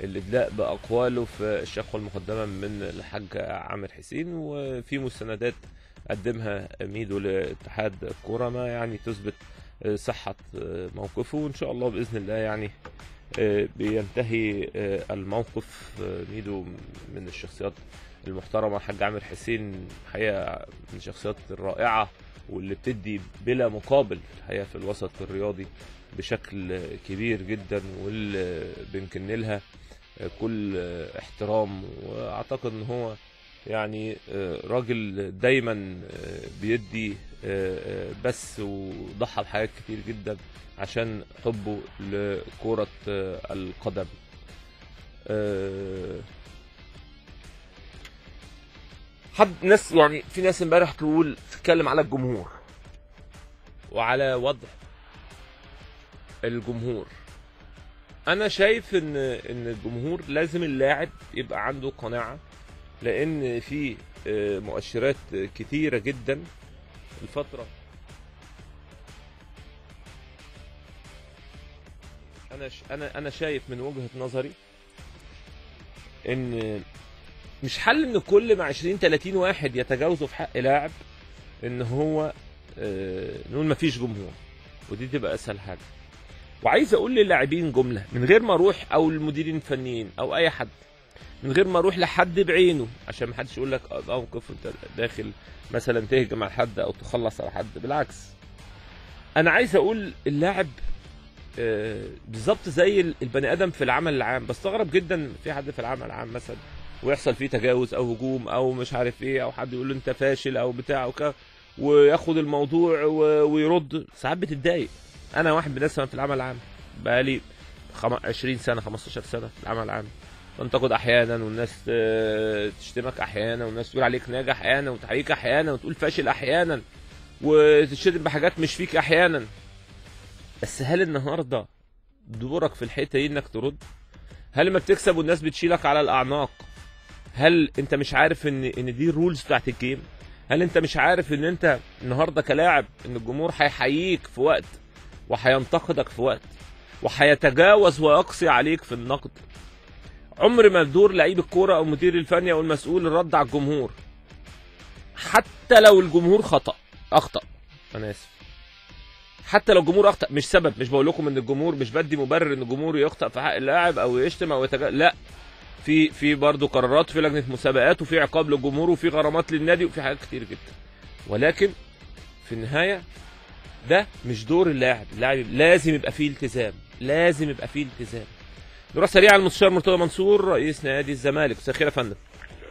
الإدلاء بأقواله في الشكوى المقدمة من الحاج عامر حسين، وفي مستندات قدمها ميدو لاتحاد الكورة ما يعني تثبت صحة موقفه، وإن شاء الله بإذن الله يعني بينتهي الموقف. ميدو من الشخصيات المحترمة، الحاج عامر حسين حقيقة من الشخصيات الرائعة واللي بتدي بلا مقابل الحقيقة في الوسط الرياضي بشكل كبير جدا، واللي بنكن لها كل احترام. واعتقد ان هو يعني راجل دايما بيدي بس، وضحى بحاجات كتير جدا عشان حبه لكرة القدم. ناس يعني في ناس امبارح تتكلم على الجمهور وعلى وضع الجمهور. انا شايف ان الجمهور لازم اللاعب يبقى عنده قناعة، لان في مؤشرات كتيرة جدا الفترة. انا شايف من وجهة نظري ان مش حل ان كل ما 20-30 واحد يتجاوزوا في حق لاعب ان هو نقول مفيش جمهور، ودي تبقى اسهل حاجة. وعايز اقول للاعبين جملة من غير ما اروح، او المديرين الفنيين او اي حد، من غير ما اروح لحد بعينه عشان ما حدش يقول لك موقف انت داخل مثلا تهجم على حد او تخلص على حد. بالعكس، انا عايز اقول اللاعب بالظبط زي البني ادم في العمل العام. بستغرب جدا في حد في العمل العام مثلا ويحصل فيه تجاوز او هجوم او مش عارف ايه، او حد يقول له انت فاشل او بتاع او كده، وياخد الموضوع ويرد. ساعات بتتضايق. انا واحد من الناس في العمل العام بقالي 20 سنه 15 سنه في العمل العام، تنتقد احيانا والناس تشتمك احيانا، والناس تقول عليك ناجح احيانا وتحييك احيانا وتقول فاشل احيانا وتشتم بحاجات مش فيك احيانا. بس هل النهارده دورك في الحته دي انك ترد؟ هل لما بتكسب والناس بتشيلك على الاعناق، هل انت مش عارف ان دي الرولز بتاعت الجيم؟ هل انت مش عارف ان انت النهارده كلاعب ان الجمهور هيحييك في وقت وهينتقدك في وقت وهيتجاوز ويقسي عليك في النقد؟ عمر ما دور لعيب الكوره او المدير الفني او المسؤول الرد على الجمهور، حتى لو الجمهور اخطا. انا اسف، حتى لو الجمهور اخطا مش سبب. مش بقول لكم ان الجمهور، مش بدي مبرر ان الجمهور يخطئ في حق اللاعب او يشتم او لا، في برضه قرارات، في لجنه مسابقات، وفي عقاب للجمهور، وفي غرامات للنادي، وفي حاجات كتير جدا. ولكن في النهايه ده مش دور اللاعب. اللاعب لازم يبقى فيه التزام، لازم يبقى فيه التزام. نروح سريعا المستشار مرتضى منصور رئيس نادي الزمالك. مساء الخير يا فندم.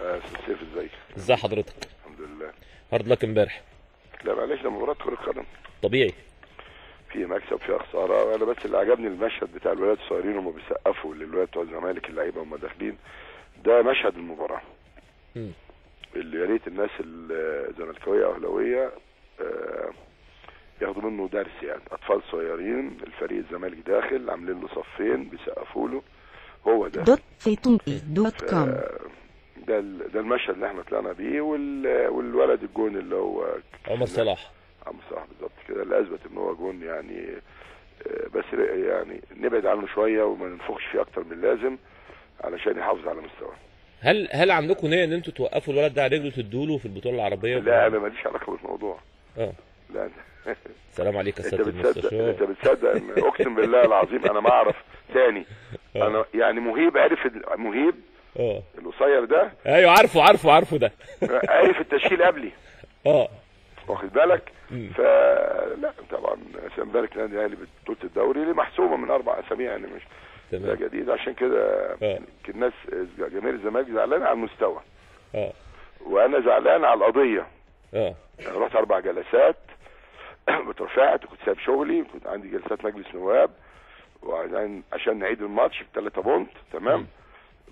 استاذ سيف، ازيك؟ ازي حضرتك؟ الحمد لله. هارد لك امبارح. لا معلش، ده مباراه كره قدم طبيعي، في مكسب فيها خساره. انا بس اللي عجبني المشهد بتاع الولاد الصغيرين وهم بيسقفوا للولاد بتوع الزمالك، اللعيبه وهم داخلين. ده مشهد المباراه اللي يا ريت الناس الزملكاويه او اهلاويه ياخدوا منه درس. يعني اطفال صغيرين، الفريق الزمالك داخل عاملين له صفين بيسقفوا له، هو ده .com. ده المشهد اللي احنا طلعنا بيه. والولد الجون اللي هو عمر صلاح بالظبط كده، اللي اثبت ان هو جون يعني. بس يعني نبعد عنه شويه وما ننفخش فيه اكتر من اللازم علشان يحافظ على مستواه. هل عندكم نيه ان انتوا توقفوا الولد ده على رجله تدوا له في البطوله العربيه؟ لا، انا ماليش علاقه بالموضوع. لا سلام عليك يا سياده المستشار. انت بتصدق ان اقسم بالله العظيم انا ما اعرف ثاني. انا يعني مهيب عرف مهيب القصير ده. ايوه عارفه ده. عرف التشكيل قبلي. واخد بالك؟ فلا طبعا الزمالك نادي الاهلي بطوله الدوري اللي محسومه من 4 اسابيع، يعني مش ده جديد. عشان كده الناس جماهير الزمالك زعلانه على المستوى، وانا زعلان على القضيه. انا رحت 4 جلسات وترفعت، وكنت سايب شغلي، كنت عندي جلسات مجلس نواب عشان نعيد الماتش ب3 بونت. تمام،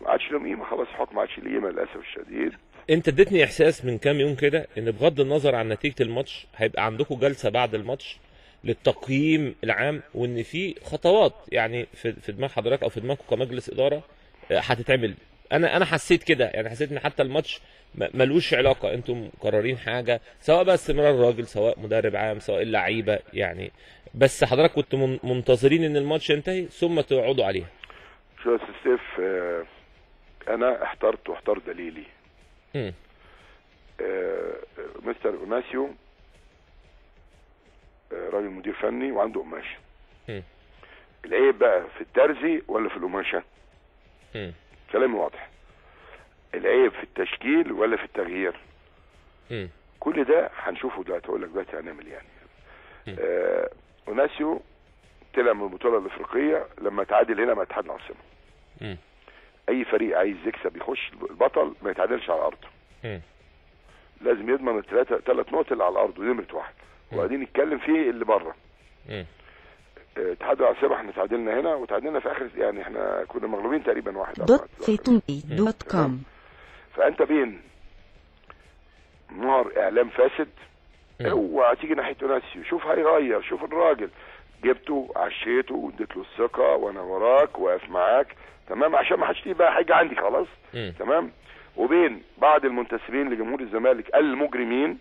ما عادش لهم قيمه، خلاص الحكم ما عادش ليه قيمه للاسف الشديد. انت اديتني احساس من كام يوم كده ان بغض النظر عن نتيجه الماتش هيبقى عندكم جلسه بعد الماتش للتقييم العام، وان في خطوات يعني في دماغ حضرتك او في دماغكم كمجلس اداره هتتعمل. انا حسيت كده، يعني حسيت ان حتى الماتش ملوش علاقه، انتم مقررين حاجه، سواء بقى استمرار الراجل، سواء مدرب عام، سواء اللعيبه يعني. بس حضرتك كنت منتظرين ان الماتش ينتهي ثم تقعدوا عليها. شو يا سيف، انا احترت واحتر دليلي. مستر اوناسيو راجل مدير فني وعنده قماشه. العيب بقى في الترزي ولا في القماشه؟ كلامي واضح. العيب في التشكيل ولا في التغيير؟ كل ده هنشوفه دلوقتي، اقول لك دلوقتي هنعمل يعني. اوناسيو طلع من البطوله الافريقيه لما تعادل هنا مع اتحاد العاصمه. اي فريق عايز يكسب يخش البطل ما يتعادلش على ارضه. لازم يضمن ثلاث نقط اللي على الارض، ونمره واحد. وبعدين نتكلم فيه اللي بره. اتحاد العاصمه احنا تعادلنا هنا وتعادلنا في اخر، يعني احنا كنا مغلوبين تقريبا 1. فانت بين نهر اعلام فاسد، اوعى تيجي ناحيه اوناسيو. شوف هيغير، شوف الراجل جبته عشيته واديت له الثقه وانا وراك واقف معاك، تمام، عشان ما حدش بقى حاجه عندي خلاص. تمام. وبين بعض المنتسبين لجمهور الزمالك المجرمين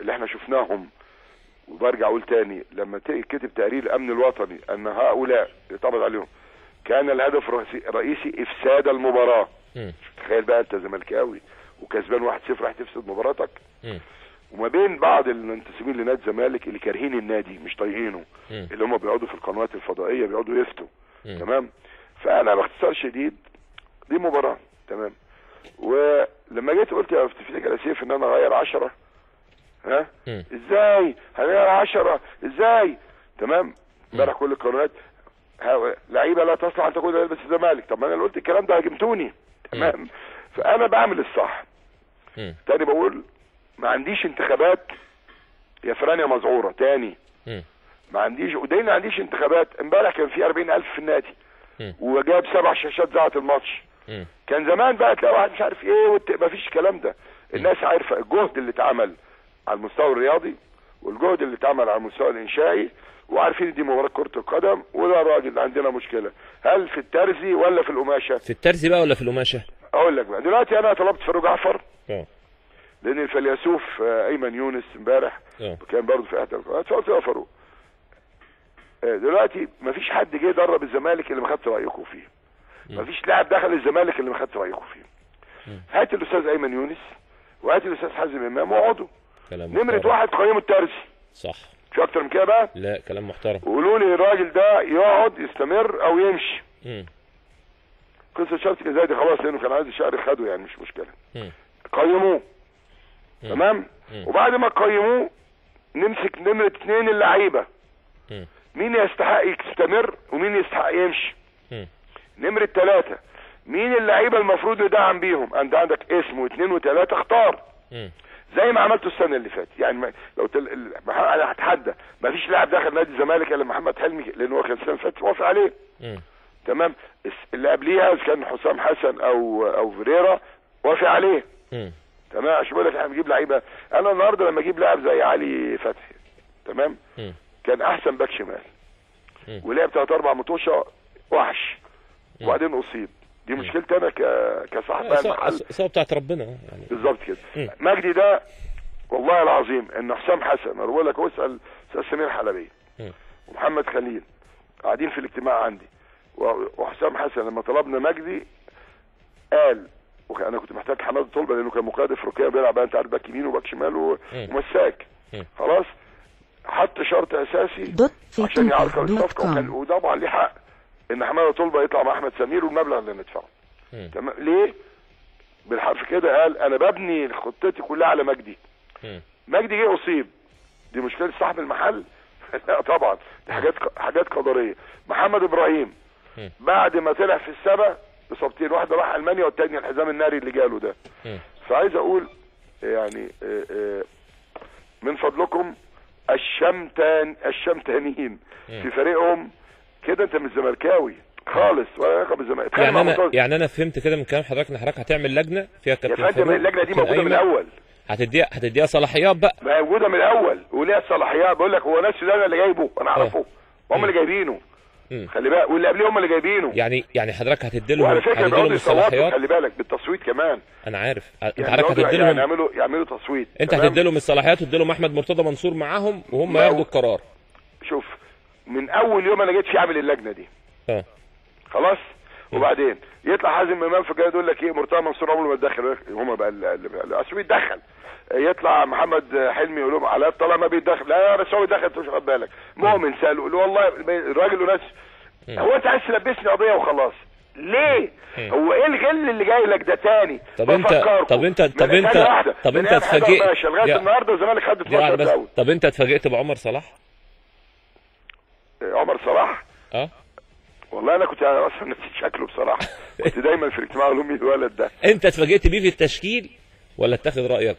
اللي احنا شفناهم، وبرجع اقول تاني لما كتب تقرير الامن الوطني ان هؤلاء يتقبض عليهم كان الهدف الرئيسي افساد المباراه. تخيل بقى انت زملكاوي وكسبان 1-0 راح تفسد مباراتك. وما بين بعض المنتسبين لنادي الزمالك اللي كارهين النادي مش طايقينه، اللي هم بيقعدوا في القنوات الفضائيه بيقعدوا يفتوا. تمام. فانا باختصار شديد دي مباراه، تمام. ولما جيت قلت يا تفتكر يا سيف ان انا اغير 10، ها ازاي هنغير 10 ازاي؟ تمام. امبارح كل القنوات لعيبه لا تصلح ان تكون تلبس الزمالك. طب ما انا اللي قلت الكلام ده هاجمتوني. تمام. فانا بعمل الصح. تاني بقول ما عنديش انتخابات يا فران يا مذعوره تاني. ما عنديش، ودايما ما عنديش انتخابات. امبارح كان في 40,000 في النادي وجاب 7 شاشات ذاعت الماتش. كان زمان بقى تلاقي واحد مش عارف ايه ما فيش الكلام ده. الناس عارفه الجهد اللي اتعمل على المستوى الرياضي والجهد اللي اتعمل على المستوى الانشائي، وعارفين دي مباراه كره القدم. وده راجل عندنا مشكله، هل في الترزي ولا في القماشه؟ في الترزي بقى ولا في القماشه؟ اقول لك بقى دلوقتي انا طلبت فاروق جعفر لان الفيلسوف ايمن يونس امبارح كان برضه في احدى القنوات، فقلت له يا فاروق دلوقتي مفيش حد جه يدرب الزمالك اللي ما خدت رايكم فيه. مفيش لاعب دخل الزمالك اللي ما خدت رايكم فيه. هات الاستاذ ايمن يونس وهات الاستاذ حازم امام واقعدوا. نمره واحد قيموا الترزي. صح. مش اكتر من كده بقى؟ لا كلام محترم. وقولوا لي الراجل ده يقعد يستمر او يمشي. قصه شرط الجزائي دي خلاص لانه كان عايز الشهر خده، يعني مش مشكله. قيموه. تمام. وبعد ما قيموه نمسك نمره 2 اللعيبه. مين يستحق يستمر ومين يستحق يمشي. نمره 3 مين اللعيبه المفروض ندعم بيهم؟ انت عندك اسم واثنين وثلاثه اختار. زي ما عملته السنه اللي فاتت. يعني لو انا هتحدى ما فيش لاعب دخل نادي الزمالك الا محمد حلمي لانه هو كان السنه اللي فاتت وافق عليه. تمام. اللي قبليها كان حسام حسن او فيريرا وافق عليه. تمام. عشان بقول لك احنا بنجيب لعيبه. انا النهارده لما اجيب لاعب زي علي فتحي، تمام، كان احسن باك شمال ولعب 3-4 ماتشات وحش وبعدين اصيب. دي مشكلتي انا كصاحب المحل. اصابه بتاعت ربنا يعني. بالظبط كده. مجدي ده والله العظيم ان حسام حسن، انا بقول لك اسال استاذ سمير حلبيه ومحمد خليل قاعدين في الاجتماع عندي، وحسام حسن لما طلبنا مجدي قال انا كنت محتاج حماده طلبه لانه كان مقيد افريقيا بيلعب انت عارف باك يمين وباك شمال ومساك. خلاص حط شرط اساسي عشان يعرف الصفقه، وطبعا ليه حق ان حماده طلبه يطلع مع احمد سمير والمبلغ اللي ندفعه. تمام. ليه؟ بالحرف كده قال انا ببني خطتي كلها على مجدي. مجدي جه اصيب، دي مشكله صاحب المحل. لا طبعا دي حاجات قدريه. محمد ابراهيم بعد ما طلع في السبا اصابتين، واحده راح المانيا والثانيه الحزام الناري اللي جاله ده. فعايز اقول يعني من فضلكم الشمتانيين في فريقهم كده. انت مش زملكاوي خالص ولا علاقه بالزمالك. يعني انا فهمت كده من كلام حضرتك ان حضرتك هتعمل لجنه فيها كابتن يا فندم. اللجنه دي موجوده من الاول. هتديها صلاحيات بقى. موجوده من الاول وليها صلاحيات. بقول لك هو ناس ده اللي جايبه انا اعرفه، هم اللي جايبينه. خلي بالك واللي قبليه هم اللي جايبينه. يعني حضرتك هتدي لهم الصلاحيات. خلي بالك بالتصويت كمان. انا عارف. يعني حضرتك هتدي لهم يعملوا تصويت. انت هتدي لهم الصلاحيات وتدي لهم احمد مرتضى منصور معاهم وهم ياخدوا القرار. شوف من اول يوم انا جيت فيه اعمل اللجنه دي. خلاص وبعدين يطلع حازم امام في الجاي يقول لك ايه مرتضى منصور عمره ما اتدخل، هم بقى اصل بيتدخل. يطلع محمد حلمي يقول لهم علاء طالما ما بيتدخل، لا بس هو بيتدخل انت مش واخد بالك. مؤمن سال والله الراجل وناس هو انت عايز تلبسني قضيه وخلاص ليه؟ هو ايه الغل اللي جاي لك ده تاني؟ طب انت اتفاجئت لغايه النهارده الزمالك خد 12 دوري. طب انت اتفاجئت بعمر صلاح؟ عمر صلاح؟ والله انا كنت اصلا نسيت شكله بصراحه. كنت دايما في الاجتماع اقول الولد ده. انت اتفاجئت بيه في التشكيل ولا اتخذ رايك؟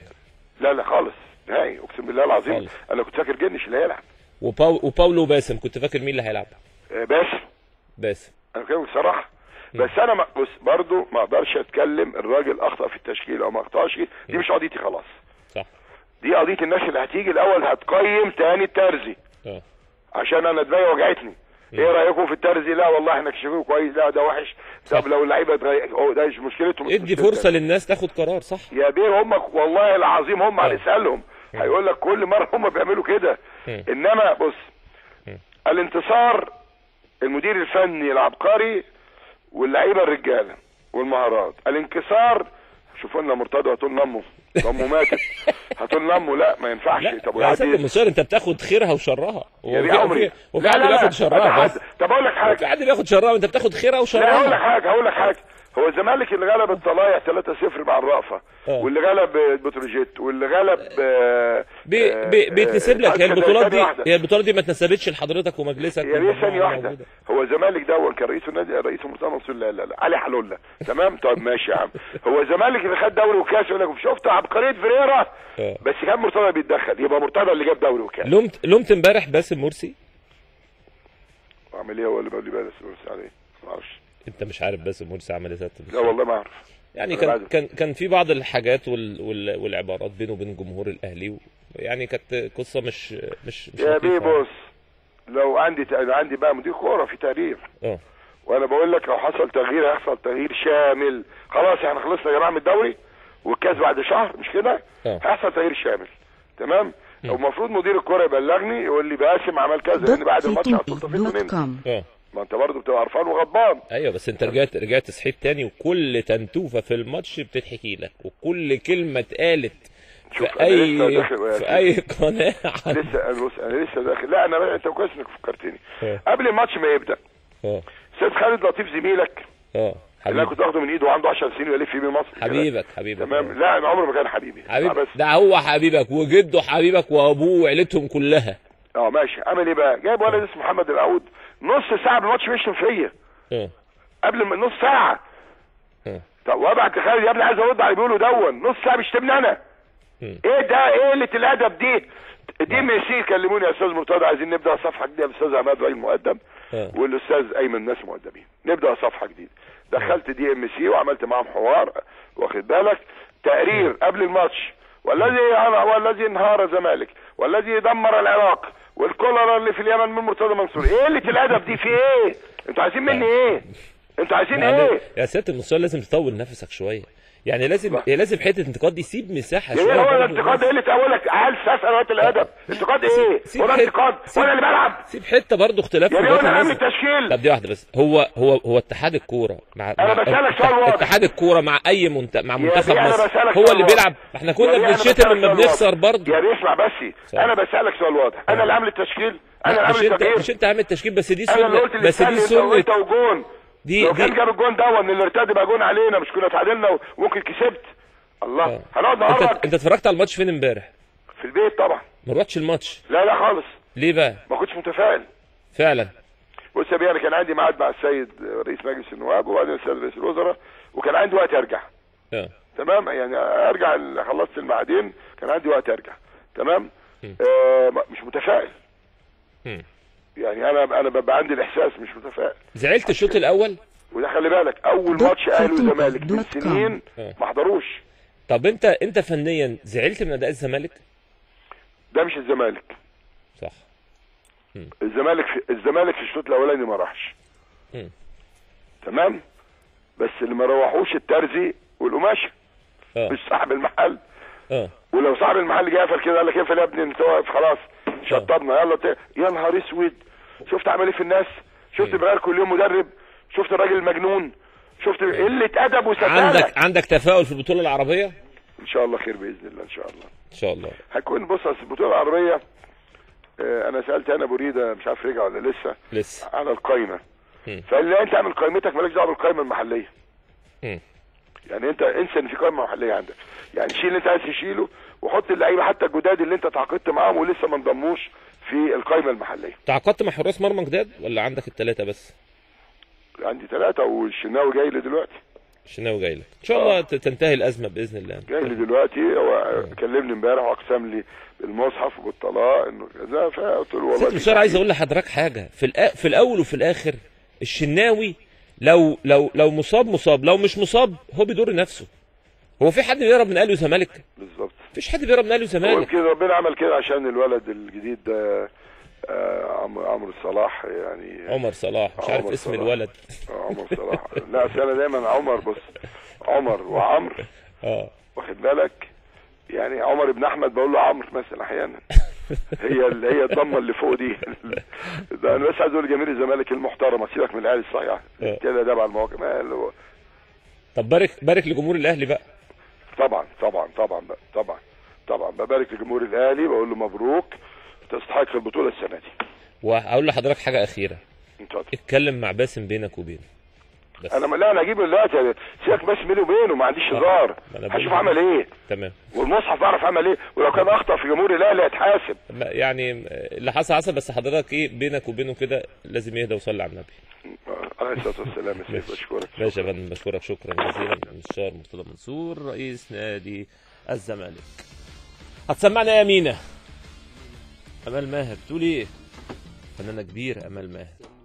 لا خالص نهائي، اقسم بالله العظيم خالص. انا كنت فاكر جنش اللي هيلعب وباولو باسم، كنت فاكر مين اللي هيلعب؟ باسم انا كده بصراحه. بس انا بص برضه ما اقدرش اتكلم الراجل اخطا في التشكيل او ما اخطاش، دي مش قضيتي خلاص. صح، دي قضيه الناس اللي هتيجي الاول هتقيم تاني الترزي. عشان انا دماغي وجعتني. ايه رايكم في الترزي؟ لا والله احنا كشفوه كويس، لا ده وحش. طب لو اللعيبه اتغير ده مش مشكلتهم. ادي فرصه للناس تاخد قرار. صح يا بيه، هم والله العظيم هم هنسالهم هيقول لك كل مره هم بيعملوا كده. انما بص الانتصار المدير الفني العبقري واللعيبه الرجاله والمهارات. الانكسار شوفوا لنا مرتضى هتقول نمه ماتت هتقول نمه، لا ما ينفعش. طب يا سيدي المصير انت بتاخد خيرها وشرها وفي عمري وفي حد بياخد شرها بس. طب اقول لك حاجه، في حد بياخد شرها وانت بتاخد خيرها وشرها. لا هقول لك حاجه هو الزمالك اللي غلب الطلايع 3-0 مع الرأفة واللي غلب بتروجيت واللي غلب بيتنسب لك. هي البطولات دي ما اتنسبتش لحضرتك ومجلسك. هي ثانيه واحده. هو الزمالك ده كان رئيس النادي رئيس مرتضى منصور. لا علي حلوله. تمام طب ماشي يا عم. هو الزمالك اللي خد دوري وكاس يقول لك شفت عبقريه فريرا بس كان مرتضى بيتدخل، يبقى مرتضى اللي جاب دوري وكاس. لومت امبارح باسم مرسي. عمل ايه هو اللي بيقول لي باسم مرسي عليه؟ ما اعرفش. انت مش عارف باسم مرسي عمل ايه؟ لا والله ما اعرف. يعني كان في بعض الحاجات والعبارات بينه وبين جمهور الاهلي، يعني كانت قصه مش يا بيه بص، لو عندي بقى مدير كوره في تقرير وانا بقول لك لو حصل تغيير هيحصل تغيير شامل. خلاص احنا خلصنا يا جماعه من الدوري والكاس بعد شهر مش كده؟ هيحصل تغيير شامل. تمام. المفروض مدير الكوره يبلغني يقول لي باسم عمل كذا، لان بعد الماتش هتلطفين ما انت برضه بتبقى عرفان وغضبان. ايوه بس انت رجعت صحيت تاني، وكل تنتوفه في الماتش بتتحكي لك، وكل كلمه اتقالت في اي قناه انا لسه داخل. لا انا انت كويس انك فكرتني. قبل الماتش ما يبدا استاذ خالد لطيف زميلك اللي انا كنت واخده من ايده وعنده 10 سنين ويلف بيه مصر. حبيبك تمام. لا انا عمره ما كان حبيبي. بس ده هو حبيبك وجده حبيبك وابوه وعيلتهم كلها. ماشي. عامل ايه بقى؟ جايب ولد اسمه محمد العود نص ساعه بالماتش بيشتم فيا قبل ما نص ساعه. طب وابعت لخالد يا ابني عايز ارد على اللي بيقوله نص ساعه بيشتمني انا. ايه ده؟ ايه قله الادب دي ميسي كلموني يا استاذ مرتضى عايزين نبدا صفحه جديده بالاستاذ عماد راجل مؤدب والاستاذ ايمن ناس مؤدبين، نبدا صفحه جديده. دخلت DMC وعملت معاهم حوار واخد بالك تقرير قبل الماتش. والذي انهار الزمالك والذي دمر العراق والكولر اللي في اليمن من مرتضى منصور. ايه قله الادب دي؟ في ايه؟ انتوا عايزين مني ايه؟ انتوا عايزين ايه؟ يا سياده المستشار لازم تطول نفسك شويه، يعني لازم حته الانتقاد دي سيب مساحه شويه. هو الانتقاد ايه اللي تقولك عال ساسه وقت الادب؟ انتقاد ايه؟ ولا انتقاد وانا اللي بلعب؟ سيب حته برضه اختلاف في الوقت الناس. التشكيل طب دي واحده بس. هو اتحاد الكوره انا بسالك سؤال واضح. اتحاد الكوره مع اي مع منتخب مصر هو اللي بيلعب. احنا كنا بنشتم لما بنخسر برضه. يا اسمع بس انا بسالك سؤال واضح. انا اللي عامل التشكيل، انا اللي عامل التغيير. مش انت عامل التشكيل بس دي سنه. بس دي سنه انت وجون. لو كان جاب الجون ده اللي ارتد بقى جون علينا مش كنا اتعادلنا وممكن كسبت. الله هنقعد نهرج. انت اتفرجت على الماتش فين امبارح؟ في البيت طبعا. ما روحتش الماتش؟ لا خالص. ليه بقى؟ ما كنتش متفائل فعلا. بص يا بيه، انا كان عندي ميعاد مع السيد رئيس مجلس النواب وبعدين السيد رئيس الوزراء وكان عندي وقت ارجع. تمام. يعني ارجع خلصت الميعادين كان عندي وقت ارجع. تمام. مش متفائل. يعني انا ببقى عندي الاحساس مش متفائل. زعلت الشوط الاول؟ وده خلي بالك اول ماتش اهلي وزمالك من سنين ما حضروش. طب انت فنيا زعلت من اداء الزمالك؟ ده مش الزمالك. صح. الزمالك في الشوط الاولاني ما راحش. تمام. بس اللي ما روحوش الترزي والقماشه مش صاحب المحل. ولو صاحب المحل جه قفل كده قال لك اقفل يا ابني انت واقف خلاص شطبنا يلا يا نهار اسود. شفت عمل ايه في الناس؟ شفت بقى كل يوم مدرب شفت الراجل المجنون، شفت قله ادب وسفاله. عندك تفاؤل في البطوله العربيه؟ ان شاء الله خير باذن الله، ان شاء الله ان شاء الله هكون. بص البطوله العربيه انا سالت انا بريده مش عارف رجع ولا لسه على القايمه، فقال لي انت اعمل قائمتك مالكش دعوه بالقايمه المحليه. يعني انت انسى ان في قائمه محليه عندك، يعني شيل اللي انت عايز تشيله وحط اللعيبه حتى الجداد اللي انت تعاقدت معاهم ولسه ما انضموش في القائمه المحليه. تعاقدت مع حراس مرمى جداد ولا عندك الثلاثه بس؟ عندي 3 والشناوي جاي لي دلوقتي. الشناوي جاي لك ان شاء الله تنتهي الازمه باذن الله. جاي لي دلوقتي، هو كلمني امبارح واقسم لي بالمصحف وبالطلاق انه كذا، فقلت له والله مش عايز اقول لحضرتك حاجه في الاول وفي الاخر الشناوي لو مصاب، لو مش مصاب هو بيضر نفسه. هو في حد بيهرب من اهلي وزمالك؟ بالظبط مفيش حد بيهرب من اهلي وزمالك. يمكن ربنا عمل كده عشان الولد الجديد ده عمرو صلاح، يعني عمر صلاح مش عارف اسم صلاح. الولد عمر صلاح لا اصل انا دايما عمر، بص عمر وعمرو واخد بالك، يعني عمر ابن احمد بقول له عمرو مثلا احيانا هي الضمه اللي فوق دي ده انا بس عايز اقول لجماهير الزمالك المحترمه سيبك من الاهلي الصحيح كده ده على المواقع ما هو. طب بارك لجمهور الاهلي بقى. طبعا ببارك لجمهور الاهلي، بقول له مبروك تستحق البطوله السنه دي. وهقول لحضرتك حاجه اخيره، اتكلم مع باسم بينك وبينه بس. انا هجيبه دلوقتي، سيبك بس بيني وبينه ما عنديش هزار، هشوف عمل ايه. تمام. والمصحف بعرف عمل ايه، ولو كان اخطا في جمهور الاهلي هيتحاسب. يعني اللي حصل بس حضرتك بينك وبينه كده لازم يهدى ويصلي على النبي. عليه الصلاه والسلام. يا سيدي بشكرك. ماشي يا فندم، بشكرك شكرا جزيلا. المستشار مرتضى منصور رئيس نادي الزمالك. هتسمعنا يا مينا؟ امال ماهر تقول ايه؟ فنانه كبيره امال ماهر.